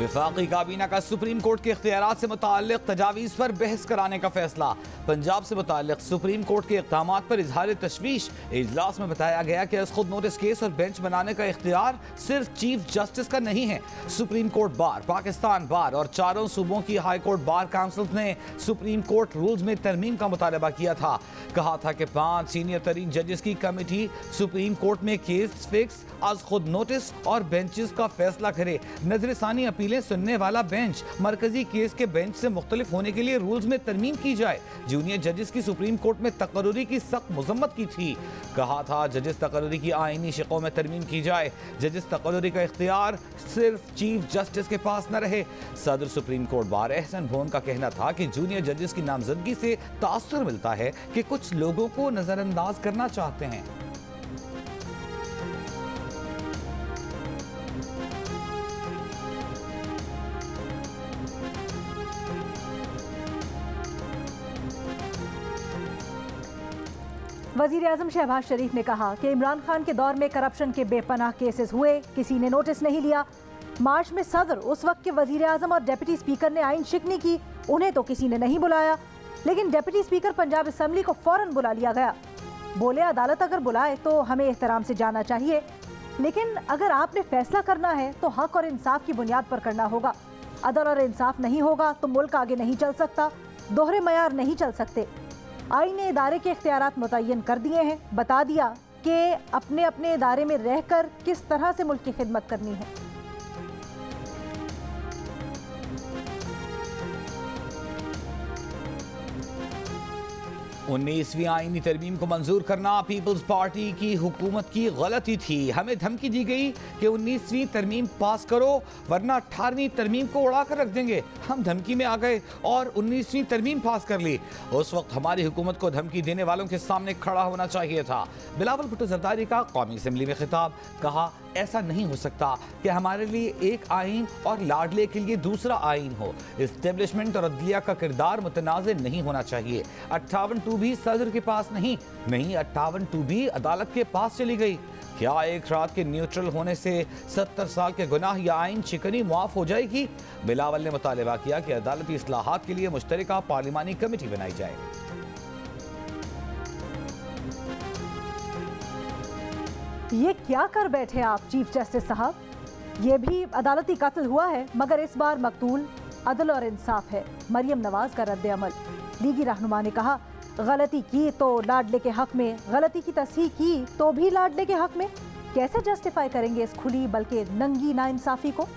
वफाकी काबीना का सुप्रीम कोर्ट के इख्तियारात से मुताल्लिक तजावीज़ पर बहस कराने का फैसला। पंजाब से मुताल्लिक सुप्रीम कोर्ट के इक़दामात पर इजहार तशवीश। इजलास में बताया गया कि खुद नोटिस केस और बेंच बनाने का इख्तियार सिर्फ चीफ जस्टिस का नहीं है। सुप्रीम कोर्ट बार, पाकिस्तान बार और चारों सूबों की हाई कोर्ट बार काउंसिल ने सुप्रीम कोर्ट रूल्स में तरमीम का मुतालबा किया था। कहा था कि 5 सीनियर तरीन जजेस की कमेटी सुप्रीम कोर्ट में केस फिक्स आज खुद नोटिस और बेंचेस का फैसला करे। नजरसानी अपीलें सुनने वाला बेंच मरकजी केस के बेंच से मुख्तलिफ होने के लिए रूल्स में तरमीम की जाए। जूनियर जजेस की सुप्रीम कोर्ट में तकर्रुरी की सख्त मजम्मत की थी। कहा था जजेस तकर्रुरी की आईनी शिकों में तरमीम की जाए। जजेस तकर्रुरी का इख्तियार सिर्फ चीफ जस्टिस के पास न रहे। सदर सुप्रीम कोर्ट बार एहसन भोन का कहना था कि जूनियर जजेस की नामजदगी से तासुर मिलता है कि कुछ लोगों को नजरअंदाज करना चाहते हैं। वजीर आजम शहबाज शरीफ ने कहा कि इमरान खान के दौर में करप्शन के बेपनाह केसेस हुए, किसी ने नोटिस नहीं लिया। मार्च में सदर, उस वक्त के वजीर आजम और डिप्टी स्पीकर ने आइन शिकनी की, उन्हें तो किसी ने नहीं बुलाया। लेकिन डिप्टी स्पीकर पंजाब असम्बली को फौरन बुला लिया गया। बोले अदालत अगर बुलाए तो हमें एहतराम से जाना चाहिए, लेकिन अगर आपने फैसला करना है तो हक और इंसाफ की बुनियाद पर करना होगा। अदल और इंसाफ नहीं होगा तो मुल्क आगे नहीं चल सकता, दोहरे मयार नहीं चल सकते। आईन ने इदारे के इख्तियारात मुतय्यन कर दिए हैं, बता दिया कि अपने अपने इदारे में रहकर किस तरह से मुल्क की खिदमत करनी है। 19वीं आईनी तरमीम को मंजूर करना पीपल्स पार्टी की हुकूमत की गलती थी। हमें धमकी दी गई कि 19वीं तरमीम पास करो वरना 18वीं तरमीम को उड़ा कर रख देंगे। हम धमकी में आ गए और 19वीं तरमीम पास कर ली। उस वक्त हमारी हुकूमत को धमकी देने वालों के सामने खड़ा होना चाहिए था। बिलावल भुट्टो जरदारी का कौमी असम्बली में खिताब। कहा ऐसा नहीं हो सकता कि हमारे लिए एक आइन और लाडले के लिए दूसरा आइन हो। इस्टेब्लिशमेंट और अदलिया का किरदार मुतनाज़ नहीं होना चाहिए। 58 भी सदर के पास नहीं, 58 भी अदालत के पास चली गई। क्या एक रात के न्यूट्रल होने से 70 साल के गुनाह या आइन शिकनी मुआफ हो जाएगी? बिलावल ने मुतालबा किया कि अदालती इस्लाहात के लिए मुश्तरका पार्लिमानी कमेटी बनाई जाए। ये क्या कर बैठे आप चीफ जस्टिस साहब? ये भी अदालती कत्ल हुआ है, मगर इस बार मकतूल अदल और इंसाफ है। मरियम नवाज का रद्द अमल। लीगी रहनुमा ने कहा गलती की तो लाडले के हक में, गलती की तस्हीह की तो भी लाडले के हक में। कैसे जस्टिफाई करेंगे इस खुली बल्कि नंगी नाइंसाफी को?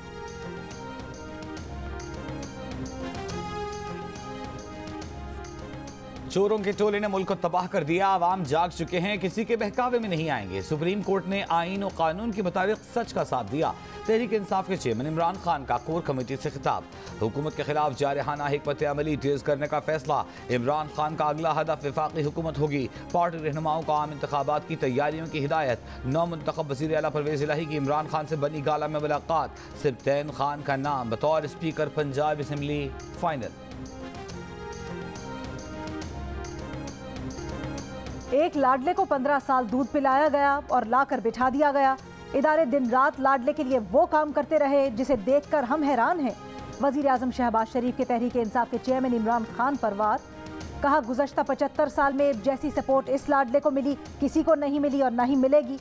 चोरों के टोले ने मुल्क को तबाह कर दिया। आवाम जाग चुके हैं, किसी के बहकावे में नहीं आएंगे। सुप्रीम कोर्ट ने आईन और कानून के मुताबिक सच का साथ दिया। तहरीक इंसाफ के चेयरमैन इमरान खान का कोर कमेटी से खिताब। हुकूमत के खिलाफ जारहाना हिकमत अमली तेज करने का फैसला। इमरान खान का अगला हदफ वफाकी हुकूमत होगी। पार्टी रहनुमाओं को आम इंतखाबात की तैयारियों की हिदायत। नौ मुंतखब वज़ीर आला परवेज़ इलाही की इमरान खान से बनी गाला में मुलाकात। सिब्तैन खान का नाम बतौर स्पीकर पंजाब असम्बली फाइनल। एक लाडले को 15 साल दूध पिलाया गया और लाकर बिठा दिया गया। इदारे दिन रात लाडले के लिए वो काम करते रहे जिसे देखकर हम हैरान हैं। वजीर आजम शहबाज शरीफ के तहरीक इंसाफ के चेयरमैन इमरान खान पर वार। कहा गुज़श्ता 75 साल में जैसी सपोर्ट इस लाडले को मिली किसी को नहीं मिली और ना ही मिलेगी।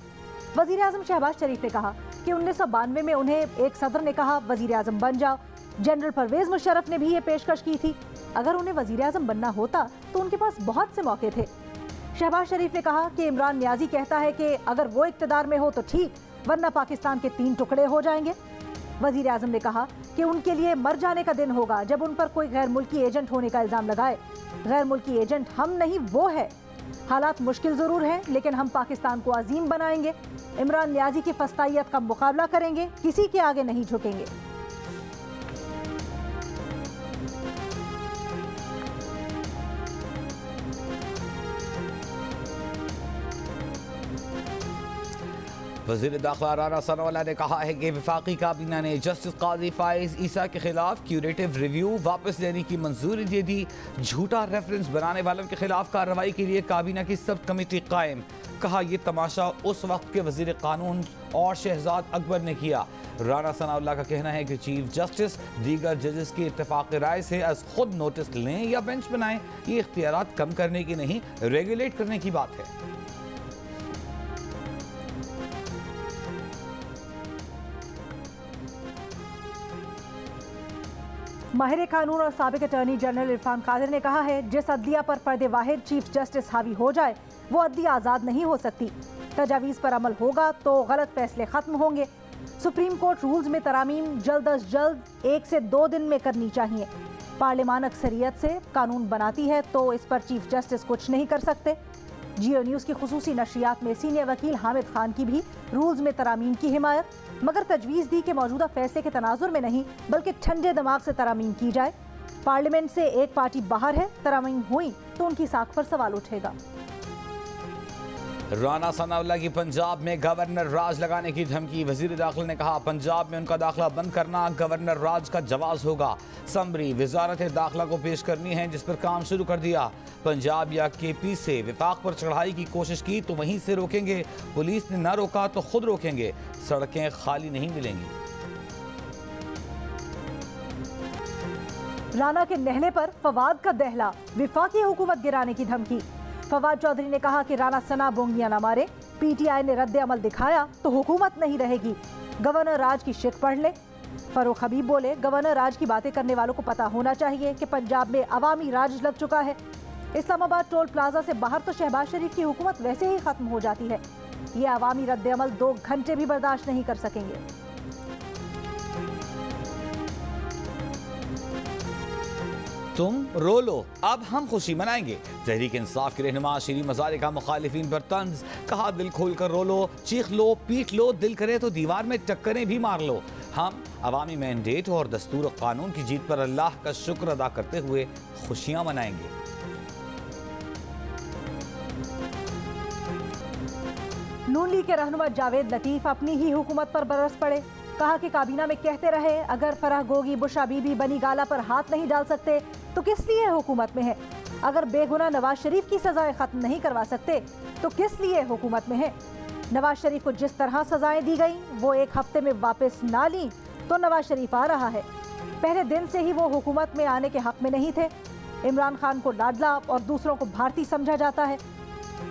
वजीर आजम शहबाज शरीफ ने कहा कि 1992 में उन्हें एक सदर ने कहा वजीर आजम बन जाओ। जनरल परवेज मुशर्रफ ने भी ये पेशकश की थी। अगर उन्हें वजीर आजम बनना होता तो उनके पास बहुत से मौके थे। शहबाज शरीफ ने कहा कि इमरान नियाजी कहता है कि अगर वो इक़्तिदार में हो तो ठीक, वरना पाकिस्तान के 3 टुकड़े हो जाएंगे। वजीर आजम ने कहा कि उनके लिए मर जाने का दिन होगा जब उन पर कोई गैर मुल्की एजेंट होने का इल्ज़ाम लगाए। गैर मुल्की एजेंट हम नहीं, वो है। हालात मुश्किल ज़रूर हैं, लेकिन हम पाकिस्तान को अजीम बनाएंगे। इमरान नियाजी की फस्तायत का मुकाबला करेंगे, किसी के आगे नहीं झुकेंगे। वज़ीर दाखिला राना सनाउल्लाह ने कहा है कि वफाकी काबीना ने जस्टिस काजी फाइज ईसा के खिलाफ क्यूरेटिव रिव्यू वापस लेने की मंजूरी दे दी। झूठा रेफरेंस बनाने वालों के खिलाफ कार्रवाई के लिए काबीना की सब कमेटी कायम। कहा यह तमाशा उस वक्त के वजीर कानून और शहजाद अकबर ने किया। राना सनाउल्लाह का कहना है कि चीफ जस्टिस दीगर जजेस की इत्तेफाक राय से आज खुद नोटिस लें या बेंच बनाएं, ये इख्तियारात कम करने की नहीं, रेगुलेट करने की बात है। माहिर कानून और साबिक अटॉर्नी जनरल इरफान कादिर ने कहा है, जिस अदलिया पर फर्द वाहिद चीफ जस्टिस हावी हो जाए वो अदलिया आज़ाद नहीं हो सकती। तजावीज़ पर अमल होगा तो गलत फैसले खत्म होंगे। सुप्रीम कोर्ट रूल्स में तरामीम जल्द अज जल्द 1 से 2 दिन में करनी चाहिए। पार्लियामान अक्सरियत से कानून बनाती है तो इस पर चीफ जस्टिस कुछ नहीं कर सकते। जियो न्यूज़ की खुसूसी नशरियात में सीनियर वकील हामिद खान की भी रूल्स में तरामीम की हिमायत, मगर तजवीज़ दी कि मौजूदा फैसले के तनाजुर में नहीं बल्कि ठंडे दिमाग से तरामीम की जाए। पार्लियामेंट से एक पार्टी बाहर है, तरामीम हुई तो उनकी साख पर सवाल उठेगा। राना सनाउल्लाह की पंजाब में गवर्नर राज लगाने की धमकी। वजीर दाखिला ने कहा पंजाब में उनका दाखिला बंद करना गवर्नर राज का जवाब होगा। समरी वजारत दाखिला को पेश करनी है जिस पर काम शुरू कर दिया। पंजाब या KP से विफाक पर चढ़ाई की कोशिश की तो वहीं से रोकेंगे, पुलिस ने न रोका तो खुद रोकेंगे, सड़कें खाली नहीं मिलेंगी। राना के नहले पर फवाद का दहला, विफाकी हुकूमत गिराने की धमकी। फवाद चौधरी ने कहा कि राना सना बोंगियां न मारे, PTI ने रद्द अमल दिखाया तो हुकूमत नहीं रहेगी, गवर्नर राज की शिक पढ़ ले। फरूख हबीब बोले गवर्नर राज की बातें करने वालों को पता होना चाहिए कि पंजाब में अवामी राज लग चुका है। इस्लामाबाद टोल प्लाजा से बाहर तो शहबाज शरीफ की हुकूमत वैसे ही खत्म हो जाती है, ये अवामी रद्द अमल 2 घंटे भी बर्दाश्त नहीं कर सकेंगे। तुम रो लो अब हम खुशी मनाएंगे। तहरीक इंसाफ के रहनुमा शीरी मजारे का मुखालिफिन पर तंज, कहा दिल खोल कर रो लो, चीख लो, पीट लो, दिल करे तो दीवार में टक्करें भी मार लो। हम अवामी मैंडेट और दस्तूर कानून की जीत पर अल्लाह का शुक्र अदा करते हुए खुशियां मनाएंगे। नून लीग के रहनुमा जावेद लतीफ अपनी ही हुकूमत पर बरस पड़े। कहा कि काबीना में कहते रहे अगर फराह गोगी बुशा बीबी बनी गाला पर हाथ नहीं डाल सकते तो किस लिए हुकूमत में है। अगर बेगुनाह नवाज शरीफ की सजाएं खत्म नहीं करवा सकते तो किस लिए हुकूमत में है। नवाज शरीफ को जिस तरह सजाएं दी गई वो 1 हफ्ते में वापस ना ली तो नवाज शरीफ आ रहा है। पहले दिन से ही वो हुकूमत में आने के हक में नहीं थे। इमरान खान को लाडला और दूसरों को भारतीय समझा जाता है।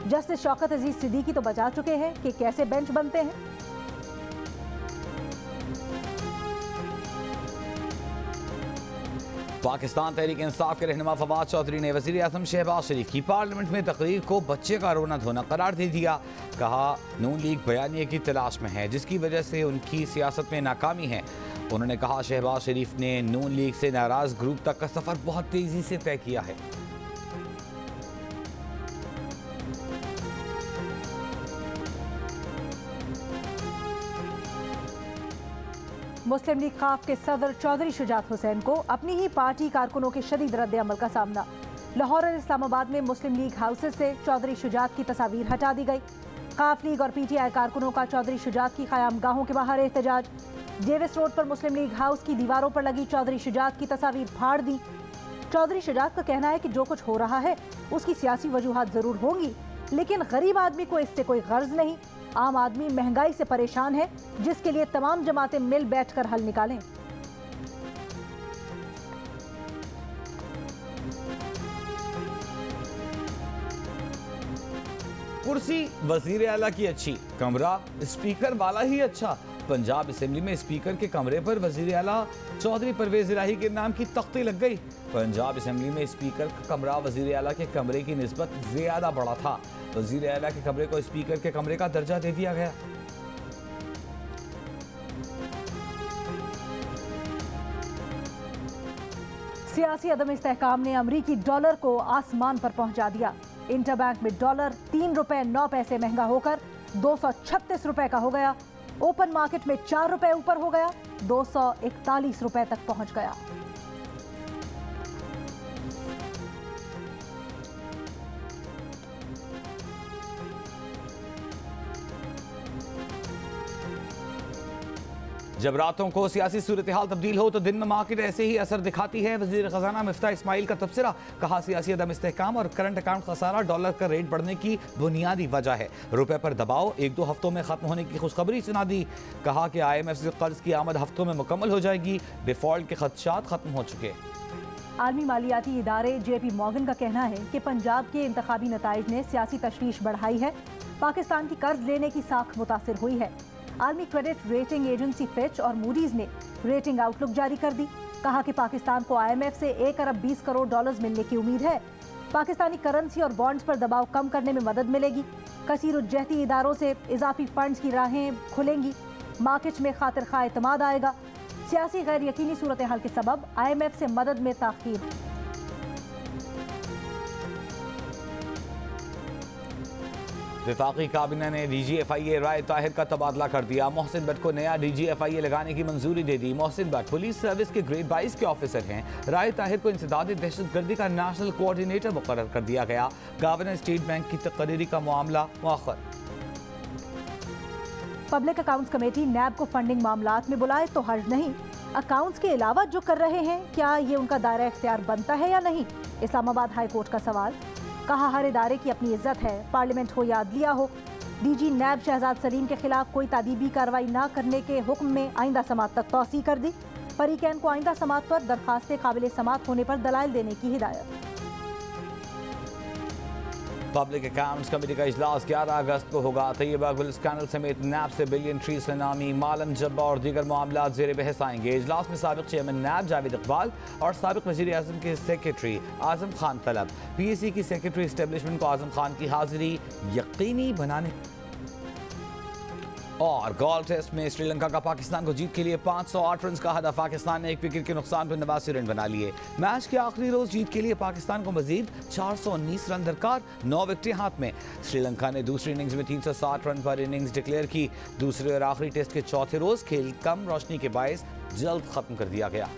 जस्टिस शौकत अजीज सिद्दीकी तो बता चुके हैं कि कैसे बेंच बनते हैं। पाकिस्तान तहरीक इंसाफ के रहनुमा फवाद चौधरी ने वज़ीर आज़म शहबाज शरीफ की पार्लियामेंट में तकरीर को बच्चे का रोना धोना करार दे दिया। कहा नून लीग बयानिए की तलाश में है जिसकी वजह से उनकी सियासत में नाकामी है। उन्होंने कहा शहबाज शरीफ ने नून लीग से नाराज ग्रुप तक का सफर बहुत तेजी से तय किया है। मुस्लिम लीग खाफ के सदर चौधरी शुजात हुसैन को अपनी ही पार्टी कारकुनों के शदीद रद्द अमल का सामना। लाहौर और इस्लामाबाद में मुस्लिम लीग हाउसेस से चौधरी शुजात की तस्वीर हटा दी गई। खाफ लीग और PTI कारकुनों का चौधरी शुजात की क़यामगाहों के बाहर एहतजाज। जेविस रोड पर मुस्लिम लीग हाउस की दीवारों पर लगी चौधरी शुजात की तस्वीर फाड़ दी। चौधरी शुजात का कहना है कि जो कुछ हो रहा है उसकी सियासी वजूहात जरूर होंगी, लेकिन गरीब आदमी को इससे कोई गर्ज नहीं। आम आदमी महंगाई से परेशान है जिसके लिए तमाम जमातें मिल बैठकर हल निकालें। कुर्सी वजीर आला की अच्छी, कमरा स्पीकर वाला ही अच्छा। पंजाब असेंबली में स्पीकर के कमरे पर वजीर आला चौधरी परवेज इलाही के नाम की तख्ती लग गई। पंजाब असेंबली में स्पीकर का कमरा वजीर आला के कमरे की निस्बत ज्यादा बड़ा था। वजीर आला के कमरे को स्पीकर के कमरे का दर्जा दे दिया गया। सियासी अदम इस्तेहकाम ने अमरीकी डॉलर को आसमान पर पहुंचा दिया। इंटरबैंक में डॉलर 3 रुपए 9 पैसे महंगा होकर 236 रुपए का हो गया। ओपन मार्केट में 4 रुपए ऊपर हो गया, 241 रुपए तक पहुंच गया। जब रातों को सियासी सूरत हाल तब्दील हो तो दिन में मार्केट ऐसे ही असर दिखाती है। वज़ीर ख़ज़ाना मिफ्ताह इस्माइल का तबसरा, कहा सियासी अदम इस्तेहकाम और करंट अकाउंट खसारा डॉलर का रेट बढ़ने की बुनियादी वजह है। रुपए पर दबाव 1-2 हफ्तों में खत्म होने की खुशखबरी सुना दी। कहा कि IMF से कर्ज की आमद हफ्तों में मुकम्मल हो जाएगी, डिफॉल्ट के खदशात खत्म हो चुके। आलमी मालियाती इदारे JP मॉर्गन का कहना है कि पंजाब के इंतखाबी नताइज ने सियासी तशवीश बढ़ाई है। पाकिस्तान की कर्ज लेने की साख मुतासिर हुई है। आलमी क्रेडिट रेटिंग एजेंसी फिच और मूडीज ने रेटिंग आउटलुक जारी कर दी। कहा कि पाकिस्तान को IMF से 1 अरब 20 करोड़ डॉलर्स मिलने की उम्मीद है। पाकिस्तानी करेंसी और बॉन्ड्स पर दबाव कम करने में मदद मिलेगी। कसीरुज्जहती इदारों से इजाफी फंड्स की राहें खुलेंगी। मार्केट में खातिर खा एतमाद आएगा। सियासी गैर यकीनी सूरत हाल के सबब IMF से मदद में ताखीर। वफाकी काबिना ने DGFIA राय ताहिर का तबादला कर दिया। मोहसिन भट्ट को नया DGFIA लगाने की मंजूरी दे दी। मोहसिन भट्ट पुलिस सर्विस के ग्रेड 22 के ऑफिसर हैं। राय ताहिर को इंसदादी दहशतगर्दी का नेशनल कोऑर्डिनेटर मुकर्रर कर दिया गया। गवर्नर स्टेट बैंक की तकरीरी का मामला मुअख्खर। पब्लिक अकाउंट्स कमेटी NAB को फंडिंग मामलात में बुलाए तो हर्ज नहीं। अकाउंट्स के अलावा जो कर रहे हैं, क्या ये उनका दायरा इख्तियार बनता है या नहीं? इस्लामाबाद हाई कोर्ट का सवाल। कहा हर इदारे की अपनी इज्जत है, पार्लियामेंट हो या अदलिया हो। DG NAB शहजाद सलीम के खिलाफ कोई तादीबी कार्रवाई न करने के हुक्म में आइंदा समात तक तौसी कर दी। फरीकैन को आइंदा समात पर दरखास्तें काबिल समात होने पर दलाइल देने की हिदायत। पब्लिक अकाउंट्स कमेटी का इजलास 11 अगस्त को होगा। तैयबा गुल स्कैंडल समेत NAB से बिलियन ट्री सुनामी, मालन जब्बा और दीगर मामला जेर बहस आएंगे। इजलास में साबिक चेयरमैन NAB जावेद इकबाल और साबिक वज़ीर आज़म के सेक्रेटरी आज़म खान तलब। PAC की सेक्रेटरी एस्टेब्लिशमेंट को आज़म खान की हाजिरी यकीनी बनाने। और गोल्फ टेस्ट में श्रीलंका का पाकिस्तान को जीत के लिए 508 रन का हदफ। पाकिस्तान ने 1 विकेट के नुकसान पर 89 रन बना लिए। मैच के आखिरी रोज जीत के लिए पाकिस्तान को मजीद 419 रन दरकार, 9 विकेटें हाथ में। श्रीलंका ने दूसरी इनिंग्स में 360 रन पर इनिंग्स डिक्लेयर की। दूसरे और आखिरी टेस्ट के चौथे रोज खेल कम रोशनी के बायस जल्द खत्म कर दिया गया।